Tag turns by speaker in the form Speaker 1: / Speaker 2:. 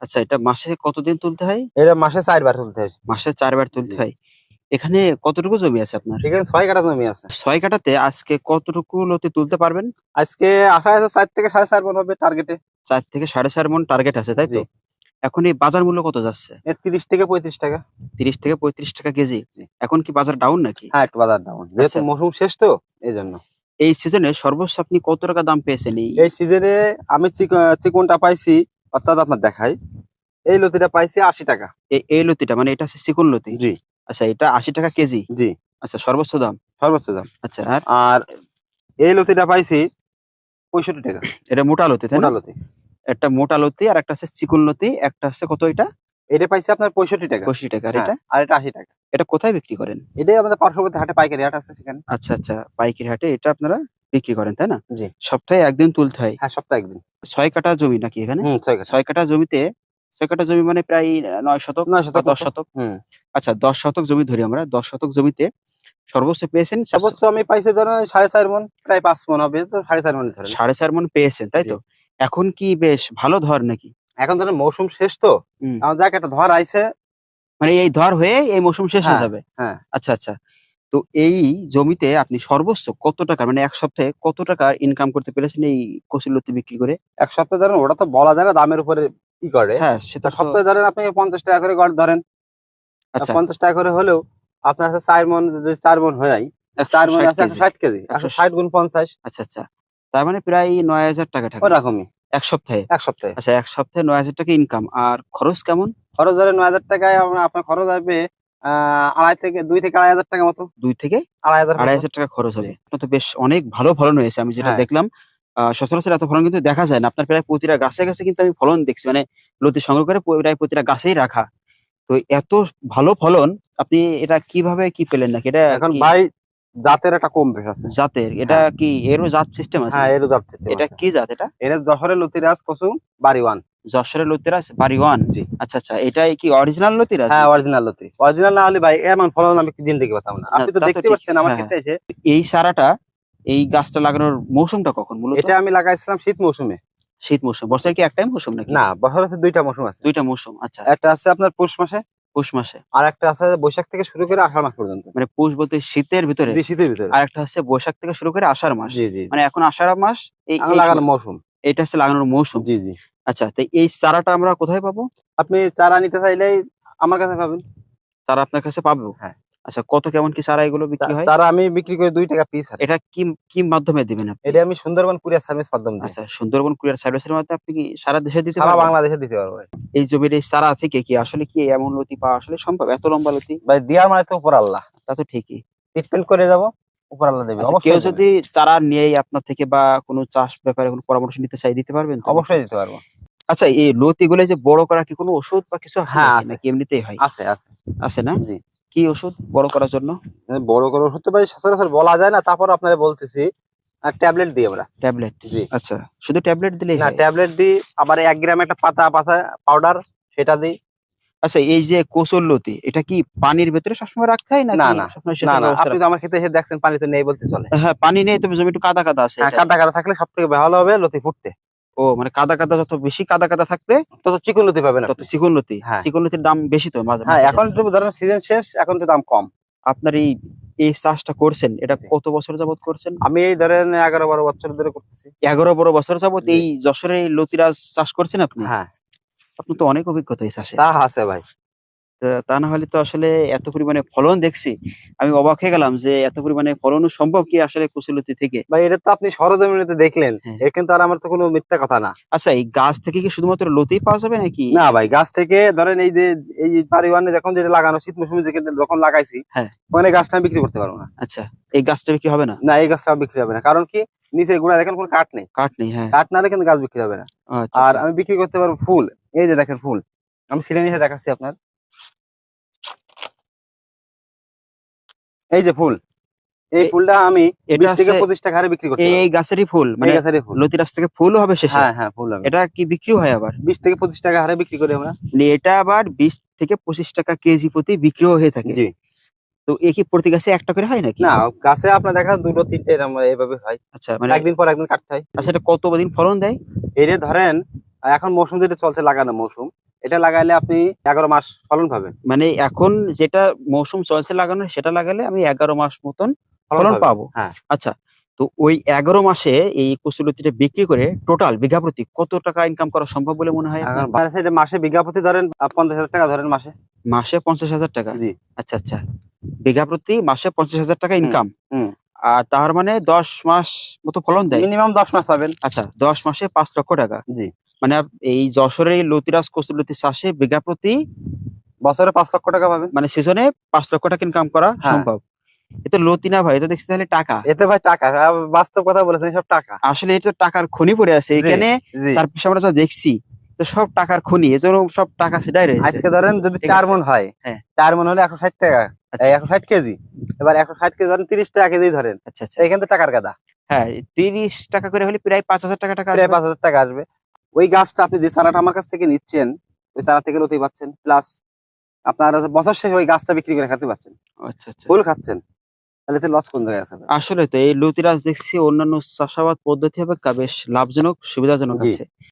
Speaker 1: আচ্ছা, এটা মাসে কতদিন তুলতে হয়?
Speaker 2: এটা মাসে ৪ বার তুলতে হয়।
Speaker 1: মাসে ৪ বার তুলতে
Speaker 2: জি।
Speaker 1: হয়। এখানে কতটুকু জমি আছে আপনার?
Speaker 2: এখানে ৬ কাঠা জমি আছে।
Speaker 1: ৬ কাঠাতে আজকে কতটুকু লতি তুলতে পারবেন?
Speaker 2: আজকে আশা আছে ৪ থেকে ৪.৫ মণ হবে টার্গেটে।
Speaker 1: ৪ থেকে ৪.৫ মণ টার্গেট আছে, তাই
Speaker 2: জি।
Speaker 1: তো? এখন এই বাজার মূল্য কত যাচ্ছে?
Speaker 2: ৩০ থেকে ৩৫ টাকা।
Speaker 1: ৩০ থেকে ৩৫ টাকা কেজি।
Speaker 2: জি।
Speaker 1: এখন কি বাজার ডাউন নাকি?
Speaker 2: হ্যাঁ, একটু বাজার ডাউন। যেহেতু
Speaker 1: আচ্ছা,
Speaker 2: মৌসুম শেষ তো এজন্য।
Speaker 1: এই সিজনে সর্বোচ্চ আপনি কত টাকা দাম পেয়েছেন এই?
Speaker 2: এই সিজনে আমি চিকনটা পাইছি, অর্থাৎ আপনার দেখাই। এই লতিটা পাইছি ৮০ টাকা।
Speaker 1: এই লতিটা মানে এটা হচ্ছে চিকন লতি।
Speaker 2: জি,
Speaker 1: আচ্ছা, এটা ৮০ টাকা কেজি।
Speaker 2: জি,
Speaker 1: আচ্ছা, সর্বোচ্চ দাম।
Speaker 2: সর্বোচ্চ দাম।
Speaker 1: আচ্ছা, আর
Speaker 2: আর এই লতিটা পাইছি ৬৫ টাকা।
Speaker 1: এটা মোটা লতি, তাই
Speaker 2: মোটা
Speaker 1: না?
Speaker 2: লতি।
Speaker 1: একটা মোটা লতি আর একটা হচ্ছে চিকন লতি। একটা হচ্ছে কত এটা?
Speaker 2: এটা পাইছি আপনার ৬৫ টাকা।
Speaker 1: ৬৫ টাকা। আর
Speaker 2: হ্যাঁ,
Speaker 1: এটা?
Speaker 2: আর এটা ৮০ টাকা।
Speaker 1: এটা কোথায় বিক্রি করেন?
Speaker 2: এটাই আমাদের পার্শ্ববর্তী হাটে পাইকারি হাট আছে সেখানে।
Speaker 1: আচ্ছা, আচ্ছা। পাইকারি হাটে এটা আপনারা বিক্রি করেন, তাই না?
Speaker 2: জি।
Speaker 1: সপ্তাহে ১ দিন তুলতে হয়।
Speaker 2: হ্যাঁ, সপ্তাহে ১ দিন।
Speaker 1: ৬ কাঠা জমি নাকি এখানে?
Speaker 2: ৬ কাঠা।
Speaker 1: ৬ কাঠা জমিতে ৬ কাঠা জমি মানে প্রায় ৯ শতক
Speaker 2: ৯
Speaker 1: বা
Speaker 2: শতক
Speaker 1: ১০
Speaker 2: মতো।
Speaker 1: শতক।
Speaker 2: হুম।
Speaker 1: আচ্ছা, ১০ শতক জমি ধরি আমরা। ১০ শতক জমিতে সর্বোচ্চ পেয়েছেন
Speaker 2: সর্বোচ্চ আমি পাইছি ধরেন ৪.৫ মণ, প্রায় ৫ মণ হবে। তো ৪.৫ মণই ধরেন।
Speaker 1: ৪.৫ মণ পেয়েছেন, তাই
Speaker 2: জি।
Speaker 1: তো? এখন কি বেশ ভালো ধর নাকি?
Speaker 2: এখন ধরেন মৌসুম শেষ তো।
Speaker 1: হুম।
Speaker 2: যাক একটা ধর আইছে।
Speaker 1: মানে এই ধর হয়ে এই মৌসুম শেষ হয়ে
Speaker 2: হ্যাঁ,
Speaker 1: যাবে।
Speaker 2: হ্যাঁ।
Speaker 1: আচ্ছা, আচ্ছা। তো এই জমিতে আপনি সর্বোচ্চ কত টাকা মানে ১ সপ্তাহে কত টাকার ইনকাম করতে পেরেছেন এই কচুরলতি বিক্রি করে?
Speaker 2: ১ সপ্তাহে ধরেন ওটা তো বলা যায় না দামের উপরে করে।
Speaker 1: হ্যাঁ,
Speaker 2: তা
Speaker 1: সেটা তো।
Speaker 2: সপ্তাহে ধরেন আপনি ৳৫০ করে গড় ধরেন।
Speaker 1: আচ্ছা,
Speaker 2: ৳৫০ করে হলেও আপনার কাছে ৪ মণ, যদি ৪ মণ হয়, ৪ মণ
Speaker 1: ১৬০
Speaker 2: আছে
Speaker 1: কেজি।
Speaker 2: ১৬০ কেজি।
Speaker 1: ১৬০
Speaker 2: ১৬০ গুণ ৫০
Speaker 1: আচ্ছা, আচ্ছা। তার মানে প্রায় ৳৯,০০০ টাকা।
Speaker 2: ওরকমই
Speaker 1: ১ সপ্তাহে?
Speaker 2: ১ সপ্তাহে।
Speaker 1: আচ্ছা, ১ সপ্তাহে ৳৯,০০০ ইনকাম। আর খরচ কেমন?
Speaker 2: খরচ ধরেন ৳৯,০০০ আপনার খরচ আসবে আ ২.৫ থেকে ৳২,০০০ মতো।
Speaker 1: ২ থেকে
Speaker 2: ২,৫০০ মতো।
Speaker 1: ৳২,৫০০ খরচ
Speaker 2: জি।
Speaker 1: হবে। আপনার তো বেশ অনেক ভালো ফলন হয়েছে আমি যেটা
Speaker 2: হ্যাঁ।
Speaker 1: দেখলাম। সচরাচর এত ফলন কিন্তু দেখা যায় না। আপনার প্রায় প্রতিটা গাছে, গাছে কিন্তু আমি ফলন দেখছি। মানে লতি সংগ্রহ করে প্রায় প্রতিটা গাছেই রাখা। তো এত ভালো ফলন আপনি এটা কিভাবে কি পেলেন নাকি? এটা
Speaker 2: এখন
Speaker 1: কি
Speaker 2: ভাই জাতের একটা কম বেশ আছে।
Speaker 1: জাতের? এটা
Speaker 2: হ্যাঁ,
Speaker 1: কি এরও জাত সিস্টেম আছে
Speaker 2: হ্যাঁ,
Speaker 1: নাকি?
Speaker 2: এরও জাত সিস্টেম
Speaker 1: এটা
Speaker 2: আছে।
Speaker 1: কি জাত এটা?
Speaker 2: এটা যশোরের লতিরাজ কচু বাড়ি 1।
Speaker 1: যশোরের লতিরাজ বাড়ি 1?
Speaker 2: জি।
Speaker 1: আচ্ছা, আচ্ছা। এটাই কি অরিজিনাল লতিরাজ
Speaker 2: হ্যাঁ,
Speaker 1: নাকি?
Speaker 2: অরিজিনাল লতি। অরিজিনাল না হলে ভাই এমন ফলন আমি জিন্দেগি পেতাম না।
Speaker 1: না,
Speaker 2: আপনি তো
Speaker 1: তা তো
Speaker 2: দেখতে
Speaker 1: ঠিক।
Speaker 2: পাচ্ছেন আমার
Speaker 1: হ্যাঁ, হ্যাঁ।
Speaker 2: ক্ষেতে এসে।
Speaker 1: এই চারাটা, এই গাছটা লাগানোর মৌসুমটা কখন মূলত?
Speaker 2: এটা আমি লাগাইছিলাম শীত মৌসুমে।
Speaker 1: শীত মৌসুম। বছরে কি একটাই মৌসুম নাকি?
Speaker 2: না, বছরে হচ্ছে ২ টা মৌসুম আছে।
Speaker 1: ২ টা মৌসুম। আচ্ছা।
Speaker 2: একটা আছে আপনার পৌষ মাসে,
Speaker 1: পৌষ মাসে।
Speaker 2: আর একটা আছে বৈশাখ থেকে শুরু করে আষাঢ় মাস পর্যন্ত।
Speaker 1: মানে পৌষ বলতে শীতের ভিতরে।
Speaker 2: জি, শীতের ভিতরে।
Speaker 1: আরেকটা হচ্ছে বৈশাখ থেকে শুরু করে আষাঢ় মাস।
Speaker 2: জি, জি, জি।
Speaker 1: মানে এখন আষাঢ় মাস এই
Speaker 2: এখন
Speaker 1: এই
Speaker 2: লাগানো
Speaker 1: সময়।
Speaker 2: মৌসুম।
Speaker 1: এইটা হচ্ছে লাগানোর মৌসুম।
Speaker 2: জি, জি।
Speaker 1: আচ্ছা, তো এই চারাটা আমরা কোথায় পাবো?
Speaker 2: আপনি চারা নিতে চাইলেই আমার কাছে পাবেন।
Speaker 1: চারা আপনার কাছে পাবো?
Speaker 2: হ্যাঁ।
Speaker 1: আচ্ছা, কত কেমন কি চারা এগুলো বিক্রি হয়?
Speaker 2: চারা আমি বিক্রি করি ৳২ পিস হারে।
Speaker 1: এটা কি কি মাধ্যমে দিবেন আপনি?
Speaker 2: এটা আমি সুন্দরবন কুরিয়ার সার্ভিস মাধ্যম দিয়ে।
Speaker 1: আচ্ছা, সুন্দরবন কুরিয়ার সার্ভিসের মাধ্যমে আপনি কি সারা দেশে দিতে
Speaker 2: সারা
Speaker 1: পারবেন?
Speaker 2: বাংলাদেশে দিতে পারবো ভাই।
Speaker 1: এই জমির এই চারা থেকে কি আসলে কি এমন লতি পাওয়া আসলে সম্ভব? এত লম্বা লতি?
Speaker 2: ভাই দেওয়ার মানে তো উপর আল্লাহ।
Speaker 1: তা তো ঠিকই।
Speaker 2: ট্রিটমেন্ট করে যাবো, উপর আল্লাহ দেবে।
Speaker 1: আচ্ছা, কেউ
Speaker 2: অবশ্যই দেবে।
Speaker 1: যদি চারা নিয়েই আপনার থেকে বা কোনো চাষ ব্যাপারে কোনো পরামর্শ নিতে চাই, দিতে পারবেন তো নাকি?
Speaker 2: অবশ্যই দিতে পারবো।
Speaker 1: আচ্ছা, এই লতিগুলো যে বড় করার কি কোনো ওষুধ বা কিছু আছে
Speaker 2: হ্যাঁ,
Speaker 1: নাকি?
Speaker 2: আছে।
Speaker 1: নাকি এমনিতেই হয়?
Speaker 2: আছে, আছে।
Speaker 1: আছে না?
Speaker 2: জি।
Speaker 1: কি ওষুধ বড় করার জন্য?
Speaker 2: বড় করে ওষুধ তো ভাই সচরাচর বলা যায় না। তারপরও আপনারে বলতেছি। ট্যাবলেট দিই আমরা।
Speaker 1: ট্যাবলেট?
Speaker 2: জি।
Speaker 1: আচ্ছা, শুধু ট্যাবলেট দিলেই
Speaker 2: না,
Speaker 1: হয়?
Speaker 2: ট্যাবলেট দিই, আবার ১ গ্রাম একটা পাতা পাউডার সেটা দিই।
Speaker 1: আচ্ছা, এই যে কচুরলতি এটা কি পানির ভেতরে সবসময় রাখতে হয়
Speaker 2: না,
Speaker 1: নাকি
Speaker 2: না,
Speaker 1: সবসময়
Speaker 2: না,
Speaker 1: সেচের
Speaker 2: না।
Speaker 1: ব্যবস্থা
Speaker 2: আপনি তো
Speaker 1: রাখতে
Speaker 2: আমার
Speaker 1: হয়?
Speaker 2: ক্ষেতে এসে দেখছেন পানি তো নেই বলতে চলে।
Speaker 1: হ্যাঁ, পানি নেই, তবে জমি একটু কাদা, কাদা আছে
Speaker 2: হ্যাঁ,
Speaker 1: এটাই।
Speaker 2: কাদা, কাদা থাকলে সবথেকে ভালো হবে লতি ফুটতে।
Speaker 1: ও মানে কাদা, কাদা যত বেশি কাদা, কাদা থাকবে
Speaker 2: তত চিকন লতি পাবেন
Speaker 1: তত
Speaker 2: আপনি।
Speaker 1: চিকন লতি।
Speaker 2: হ্যাঁ,
Speaker 1: চিকন লতির দাম বেশি তো
Speaker 2: হ্যাঁ, এখন
Speaker 1: মার্কেটে।
Speaker 2: তো ধরেন সিজন শেষ, এখন তো দাম কম।
Speaker 1: আপনার এই চাষটা করছেন, এটা
Speaker 2: জি।
Speaker 1: কত বছর যাবত করছেন?
Speaker 2: আমি এই ধরেন ১১-১২ বছর ধরে করতেছি।
Speaker 1: ১১-১২ বছর যাবত
Speaker 2: জি।
Speaker 1: এই যশোরে এই লতিরাজ চাষ করছেন আপনি?
Speaker 2: হ্যাঁ,
Speaker 1: আপনার তো অনেক অভিজ্ঞতা এই চাষে।
Speaker 2: তা আছে ভাই।
Speaker 1: তা না হলে তো আসলে এত পরিমাণে ফলন দেখছি। আমি অবাক হয়ে গেলাম যে এত পরিমাণে ফলনও সম্ভব কি আসলে কচুলতি থেকে?
Speaker 2: ভাই এটা তো আপনি সরজমিনে দেখলেন।
Speaker 1: হ্যাঁ।
Speaker 2: এর কিন্তু আর আমার তো কোনো মিথ্যা কথা না।
Speaker 1: আচ্ছা, এই গাছ থেকে কি শুধুমাত্র লতিই পাওয়া যাবে নাকি?
Speaker 2: না ভাই, গাছ থেকে ধরেন এই যে এই বাড়িওয়ানে যখন যেটা লাগানো শীত মৌসুমে যখন লাগাইছি,
Speaker 1: হ্যাঁ।
Speaker 2: ওখানে গাছটা আমি বিক্রি করতে পারবো না।
Speaker 1: আচ্ছা, এই গাছটা বিক্রি হবে না?
Speaker 2: না, এই গাছটা বিক্রি হবে না। কারণ কি? নিচে গোড়ায় দেখেন কোনো কাঠ নেই।
Speaker 1: কাঠ নেই, হ্যাঁ।
Speaker 2: কাঠ না হলে কিন্তু গাছ বিক্রি হবে না।
Speaker 1: ও আচ্ছা,
Speaker 2: আর
Speaker 1: আচ্ছা।
Speaker 2: আমি বিক্রি করতে পারবো ফুল। এই যে দেখেন ফুল। আমি ছিঁড়ে নিয়ে দেখাচ্ছি আপনার। এই যে ফুল। এই
Speaker 1: এ
Speaker 2: ফুলটা আমি
Speaker 1: এটা
Speaker 2: ২০ থেকে
Speaker 1: হচ্ছে
Speaker 2: ২৫ টাকা হারে বিক্রি করতে
Speaker 1: এই
Speaker 2: পারবো।
Speaker 1: গাছেরই ফুল?
Speaker 2: এই
Speaker 1: মানে
Speaker 2: গাছেরই ফুল।
Speaker 1: লতিরাজ থেকে ফুলও হবে শেষে?
Speaker 2: হ্যাঁ, হ্যাঁ, ফুল হবে।
Speaker 1: এটা কি বিক্রিও হয় আবার?
Speaker 2: ২০ থেকে ২৫ টাকা হারে বিক্রি করি আমরা।
Speaker 1: মানে এটা আবার ২০ থেকে ২৫ টাকা কেজি প্রতি বিক্রিও হয়ে থাকে।
Speaker 2: জি।
Speaker 1: তো এ কি প্রতি গাছে ১ টা করে হয় নাকি?
Speaker 2: না, গাছে আপনার দেখা ২ টো ৩ টে এরকম এভাবে হয়।
Speaker 1: আচ্ছা, মানে
Speaker 2: একদিন পর একদিন কাটতে হয়।
Speaker 1: আচ্ছা, এটা কত দিন ফলন দেয়?
Speaker 2: এই যে ধরেন আর এখন মৌসুম যেটা চলছে লাগানো মৌসুম, এটা লাগাইলে আপনি 11 মাস ফলন পাবেন।
Speaker 1: মানে এখন যেটা মৌসুম চলছে লাগানো সেটা লাগালে আমি 11 মাস মতন ফলন
Speaker 2: পাবেন।
Speaker 1: পাবো।
Speaker 2: হ্যাঁ,
Speaker 1: আচ্ছা, তো ওই 11 মাসে এই কচুলতিটা বিক্রি করে টোটাল বিঘা প্রতি কত টাকা ইনকাম করা সম্ভব বলে মনে হয়
Speaker 2: এখন
Speaker 1: আপনার?
Speaker 2: বাজার সাইডে মাসে বিঘা প্রতি ধরেন 50,000 টাকা ধরেন মাসে।
Speaker 1: মাসে 50,000 টাকা?
Speaker 2: জি।
Speaker 1: আচ্ছা, আচ্ছা। বিঘা প্রতি মাসে 50,000 টাকা
Speaker 2: হুম,
Speaker 1: ইনকাম।
Speaker 2: হুম।
Speaker 1: আর তার মানে 10 মাস মতো ফলন দেয়।
Speaker 2: মিনিমাম 10 মাস পাবেন।
Speaker 1: আচ্ছা, 10 মাসে 5 লক্ষ টাকা।
Speaker 2: জি।
Speaker 1: মানে এই যশোরের এই লতিরাজ কচুলতি চাষে বিঘা প্রতি
Speaker 2: বছরে 5 লক্ষ টাকা পাবেন।
Speaker 1: মানে সিজনে 5 লক্ষ টাকা ইনকাম করা
Speaker 2: হ্যাঁ।
Speaker 1: সম্ভব। এ তো লতি না ভাই, এ তো দেখছি তাহলে টাকা।
Speaker 2: এতে ভাই টাকা, বাস্তব কথা বলেছেন, সব টাকা।
Speaker 1: আসলে এটা তো টাকার খনি পড়ে আছে।
Speaker 2: জি,
Speaker 1: এখানে
Speaker 2: জি।
Speaker 1: চারপাশে আমরা যা দেখছি তো সব টাকার খনি। এজন্য সব টাকা সেটাই রয়েছে।
Speaker 2: আজকে ধরেন যদি
Speaker 1: ঠিক
Speaker 2: 4
Speaker 1: আছে।
Speaker 2: মণ হয়,
Speaker 1: হ্যাঁ।
Speaker 2: 4 মণ হলে 160 টাকা।
Speaker 1: আচ্ছা,
Speaker 2: 160 কেজি। এবার 160 কেজি ধরেন 30 টাকা কেজি ধরেন।
Speaker 1: আচ্ছা, আচ্ছা।
Speaker 2: এখান থেকে টাকার গাদা।
Speaker 1: হ্যাঁ, 30 টাকা করে হলে প্রায় 5,000 টাকা
Speaker 2: প্রায়
Speaker 1: আসবে।
Speaker 2: 5,000 টাকা আসবে। ওই গাছটা আপনি যে চারাটা আমার কাছ থেকে নিচ্ছেন, ওই চারা থেকে লতি পাচ্ছেন। প্লাস আপনার হচ্ছে বছর শেষে ওই গাছটা বিক্রি করে খেতে পাচ্ছেন।
Speaker 1: আচ্ছা, আচ্ছা।
Speaker 2: ফুল খাচ্ছেন। তাহলে এতে লস কোন জায়গায় আছে ভাই?
Speaker 1: আসলে তো এই লতিরাজ দেখছি অন্যান্য চাষাবাদ পদ্ধতি অপেক্ষা বেশ লাভজনক, সুবিধাজনক
Speaker 2: জি।
Speaker 1: আছে।